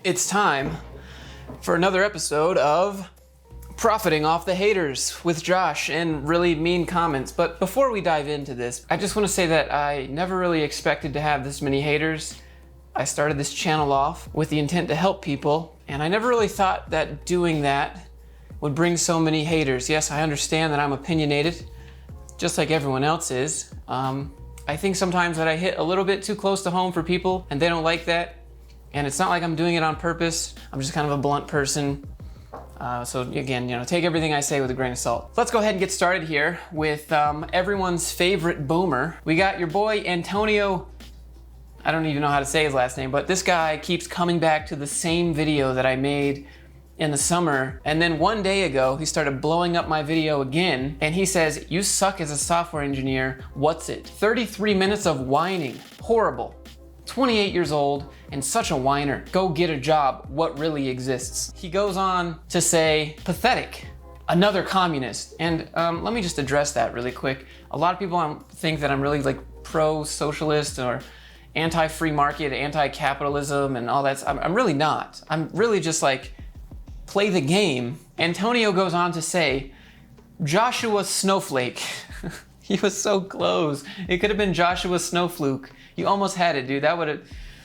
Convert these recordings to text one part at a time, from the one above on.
It's time for another episode of Profiting Off the Haters with Josh and really mean comments. But before we dive into this, I just want to say that I never really expected to have this many haters. I started this channel off with the intent to help people, and I never really thought that doing that would bring so many haters. Yes, I understand that I'm opinionated, just like everyone else is. I think sometimes that I hit a little bit too close to home for people, and they don't like that. And it's not like I'm doing it on purpose. I'm just kind of a blunt person. So again, take everything I say with a grain of salt. Let's go ahead and get started here with everyone's favorite boomer. We got your boy Antonio. I don't even know how to say his last name, but this guy keeps coming back to the same video that I made in the summer. And then one day ago, he started blowing up my video again. And he says, "You suck as a software engineer. What's it?" 33 minutes of whining. Horrible. 28 years old and such a whiner. Go get a job. What really exists? He goes on to say, pathetic. Another communist. And let me just address that really quick. A lot of people think that I'm really like pro-socialist or anti-free market, anti-capitalism and all that. I'm really not. I'm really just like, play the game. Antonio goes on to say, Joshua Snowflake. He was so close. It could have been Joshua Snowfluke. You almost had it, dude. That would have,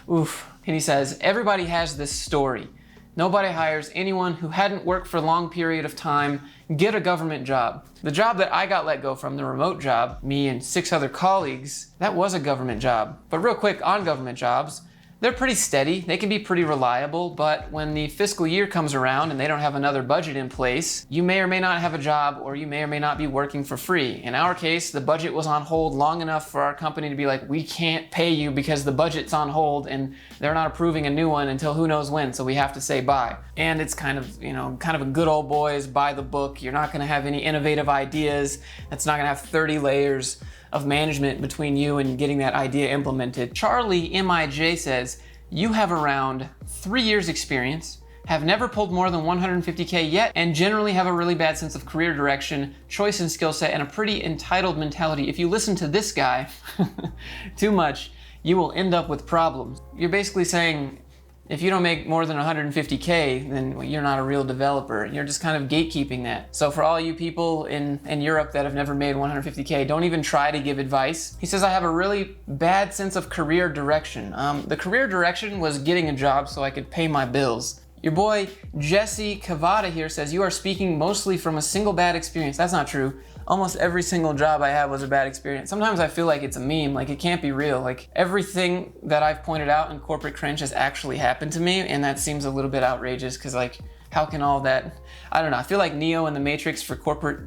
oof. And he says, everybody has this story. Nobody hires anyone who hadn't worked for a long period of time. Get a government job. The job that I got let go from, the remote job, me and 6 other colleagues, that was a government job. But real quick on government jobs, they're pretty steady, they can be pretty reliable, but when the fiscal year comes around and they don't have another budget in place, you may or may not have a job or you may or may not be working for free. In our case, the budget was on hold long enough for our company to be like, we can't pay you because the budget's on hold and they're not approving a new one until who knows when, so we have to say bye. And it's kind of a good old boys, by the book. You're not gonna have any innovative ideas. It's not gonna have 30 layers of management between you and getting that idea implemented. Charlie MIJ says, you have around 3 years experience, have never pulled more than 150K yet, and generally have a really bad sense of career direction, choice and skill set, and a pretty entitled mentality. If you listen to this guy too much, you will end up with problems. You're basically saying, if you don't make more than 150K, then you're not a real developer. You're just kind of gatekeeping that. So for all you people in Europe that have never made 150K, don't even try to give advice. He says, I have a really bad sense of career direction. The career direction was getting a job so I could pay my bills. Your boy Jesse Cavada here says, you are speaking mostly from a single bad experience. That's not true. Almost every single job I had was a bad experience. Sometimes I feel like it's a meme, like it can't be real. Like everything that I've pointed out in corporate cringe has actually happened to me, and that seems a little bit outrageous because like, how can all that, I don't know, I feel like Neo in the Matrix for corporate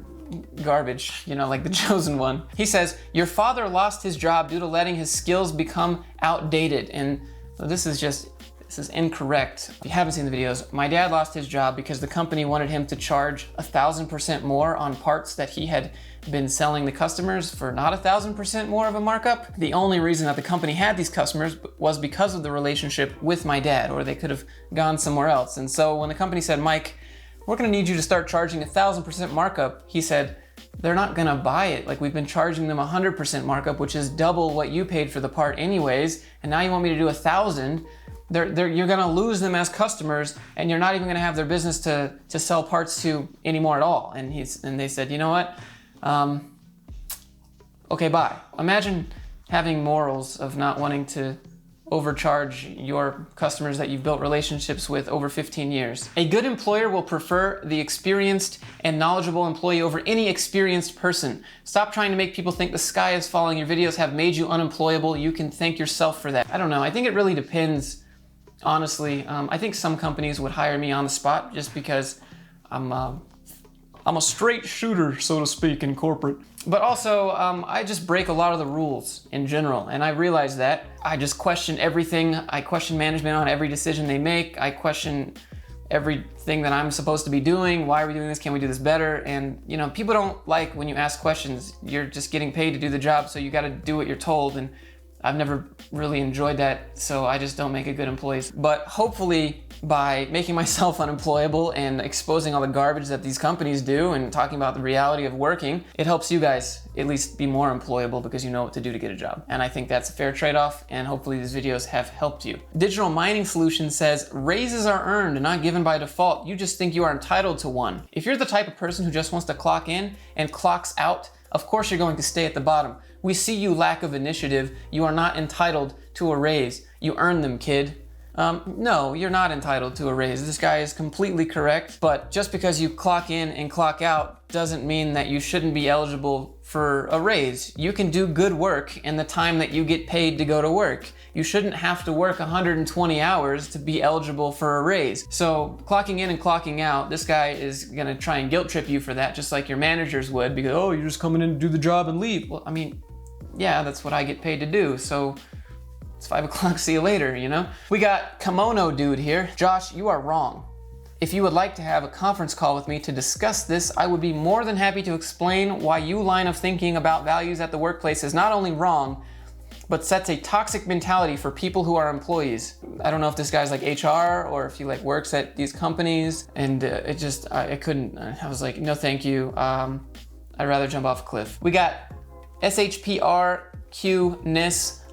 garbage, like the chosen one. He says, your father lost his job due to letting his skills become outdated. And this is incorrect. If you haven't seen the videos, my dad lost his job because the company wanted him to charge 1,000% more on parts that he had been selling the customers for not 1,000% more of a markup. The only reason that the company had these customers was because of the relationship with my dad, or they could have gone somewhere else. And so when the company said, Mike, we're gonna need you to start charging 1,000% markup, he said, they're not gonna buy it. Like, we've been charging them 100% markup, which is double what you paid for the part anyways, and now you want me to do 1,000. You're gonna lose them as customers, and you're not even gonna have their business to sell parts to anymore at all. And they said, you know what? Okay, bye. Imagine having morals of not wanting to overcharge your customers that you've built relationships with over 15 years. A good employer will prefer the experienced and knowledgeable employee over any experienced person. Stop trying to make people think the sky is falling. Your videos have made you unemployable. You can thank yourself for that. I don't know. I think it really depends. Honestly, I think some companies would hire me on the spot just because I'm a straight shooter, so to speak, in corporate. But also, I just break a lot of the rules in general, and I realize that. I just question everything. I question management on every decision they make. I question everything that I'm supposed to be doing. Why are we doing this? Can we do this better? And people don't like when you ask questions. You're just getting paid to do the job, so you gotta do what you're told. And I've never really enjoyed that, so I just don't make a good employee. But hopefully by making myself unemployable and exposing all the garbage that these companies do and talking about the reality of working, it helps you guys at least be more employable because you know what to do to get a job. And I think that's a fair trade-off, and hopefully these videos have helped you. Digital Mining Solutions says, raises are earned and not given by default. You just think you are entitled to one. If you're the type of person who just wants to clock in and clocks out, of course you're going to stay at the bottom. We see you lack of initiative. You are not entitled to a raise. You earn them, kid. No, you're not entitled to a raise. This guy is completely correct, but just because you clock in and clock out doesn't mean that you shouldn't be eligible for a raise. You can do good work in the time that you get paid to go to work. You shouldn't have to work 120 hours to be eligible for a raise. So clocking in and clocking out, this guy is gonna try and guilt trip you for that, just like your managers would, because, oh, you're just coming in to do the job and leave. Well, I mean, yeah, that's what I get paid to do, so it's 5 o'clock, see you later, you know? We got Kimono Dude here. Josh, you are wrong. If you would like to have a conference call with me to discuss this, I would be more than happy to explain why your line of thinking about values at the workplace is not only wrong, but sets a toxic mentality for people who are employees. I don't know if this guy's like HR or if he like works at these companies, and I couldn't, I was like, no thank you. I'd rather jump off a cliff. We got SHPRQ-ness.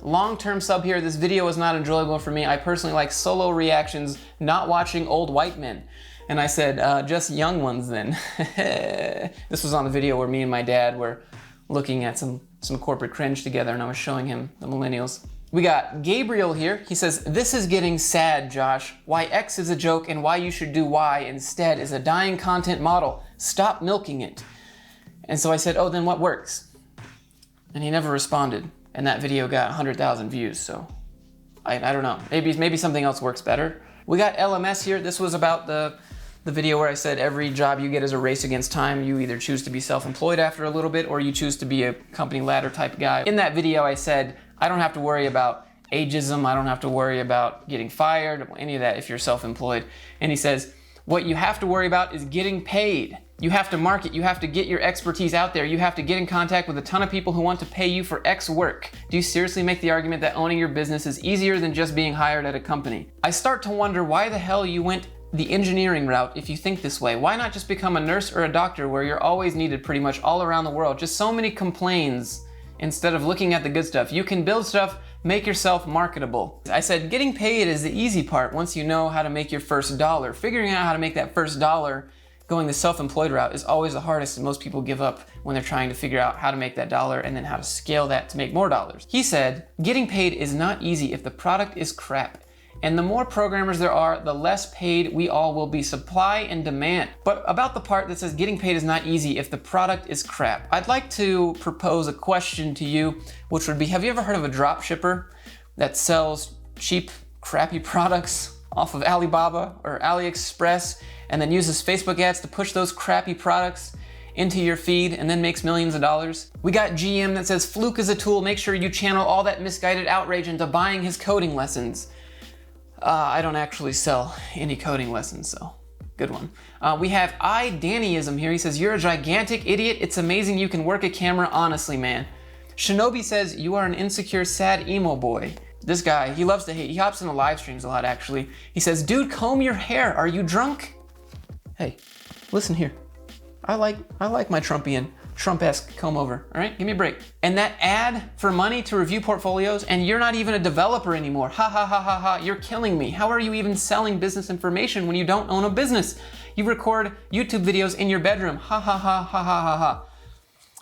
Long-term sub here. This video was not enjoyable for me. I personally like solo reactions, not watching old white men. And I said, just young ones then. This was on the video where me and my dad were looking at some corporate cringe together, and I was showing him the millennials. We got Gabriel here. He says, this is getting sad, Josh. Why X is a joke and why you should do Y instead is a dying content model. Stop milking it. And so I said, oh, then what works? And he never responded. And that video got 100,000 views, so I don't know. Maybe something else works better. We got LMS here. This was about the video where I said every job you get is a race against time. You either choose to be self-employed after a little bit or you choose to be a company ladder type guy. In that video I said, I don't have to worry about ageism. I don't have to worry about getting fired, any of that if you're self-employed. And he says, what you have to worry about is getting paid. You have to market, you have to get your expertise out there, you have to get in contact with a ton of people who want to pay you for X work. Do you seriously make the argument that owning your business is easier than just being hired at a company? I start to wonder why the hell you went the engineering route if you think this way. Why not just become a nurse or a doctor where you're always needed pretty much all around the world? Just so many complaints instead of looking at the good stuff. You can build stuff, make yourself marketable. I said getting paid is the easy part once you know how to make your first dollar. Figuring out how to make that first dollar going the self-employed route is always the hardest, and most people give up when they're trying to figure out how to make that dollar and then how to scale that to make more dollars. He said, getting paid is not easy if the product is crap. And the more programmers there are, the less paid we all will be. Supply and demand. But about the part that says getting paid is not easy if the product is crap, I'd like to propose a question to you, which would be, have you ever heard of a drop shipper that sells cheap, crappy products off of Alibaba or AliExpress and then uses Facebook ads to push those crappy products into your feed and then makes millions of dollars? We got GM that says Fluke is a tool. Make sure you channel all that misguided outrage into buying his coding lessons. I don't actually sell any coding lessons, so good one. We have Dannyism here. He says, you're a gigantic idiot. It's amazing you can work a camera honestly, man. Shinobi says, you are an insecure, sad emo boy. This guy, he loves to hate. He hops into live streams a lot, actually. He says, dude, comb your hair. Are you drunk? Hey, listen here. I like my Trump-esque comb over, all right? Give me a break. And that ad for money to review portfolios, and you're not even a developer anymore. Ha ha ha ha ha, you're killing me. How are you even selling business information when you don't own a business? You record YouTube videos in your bedroom. Ha ha ha ha ha ha ha.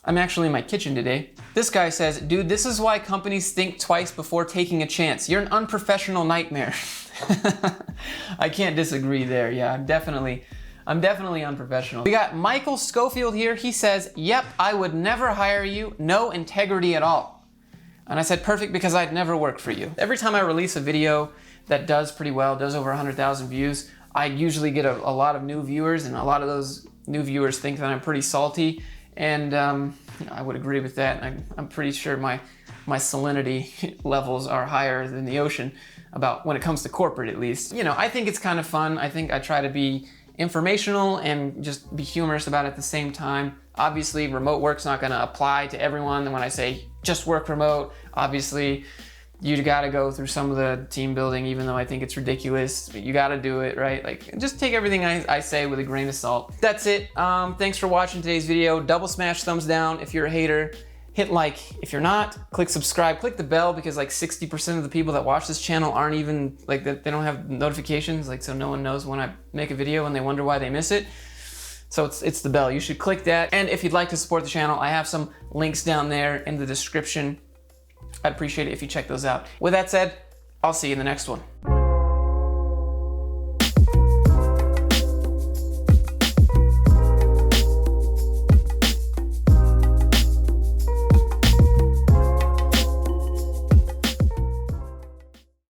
I'm actually in my kitchen today. This guy says, dude, this is why companies think twice before taking a chance. You're an unprofessional nightmare. I can't disagree there. Yeah, I'm definitely unprofessional. We got Michael Scofield here. He says, yep, I would never hire you. No integrity at all. And I said, perfect, because I'd never work for you. Every time I release a video that does pretty well, does over 100,000 views, I usually get a lot of new viewers, and a lot of those new viewers think that I'm pretty salty. And I would agree with that. I'm pretty sure my salinity levels are higher than the ocean, about when it comes to corporate at least. You know, I think it's kind of fun. I think I try to be informational and just be humorous about it at the same time. Obviously, remote work's not gonna apply to everyone. And when I say just work remote, obviously you gotta go through some of the team building, even though I think it's ridiculous. You gotta do it, right? Like, just take everything I say with a grain of salt. That's it. Thanks for watching today's video. Double smash thumbs down if you're a hater. Hit like if you're not. Click subscribe. Click the bell, because like 60% of the people that watch this channel aren't even, like, they don't have notifications, like, so no one knows when I make a video and they wonder why they miss it. So it's the bell. You should click that. And if you'd like to support the channel, I have some links down there in the description. I'd appreciate it if you check those out. With that said, I'll see you in the next one.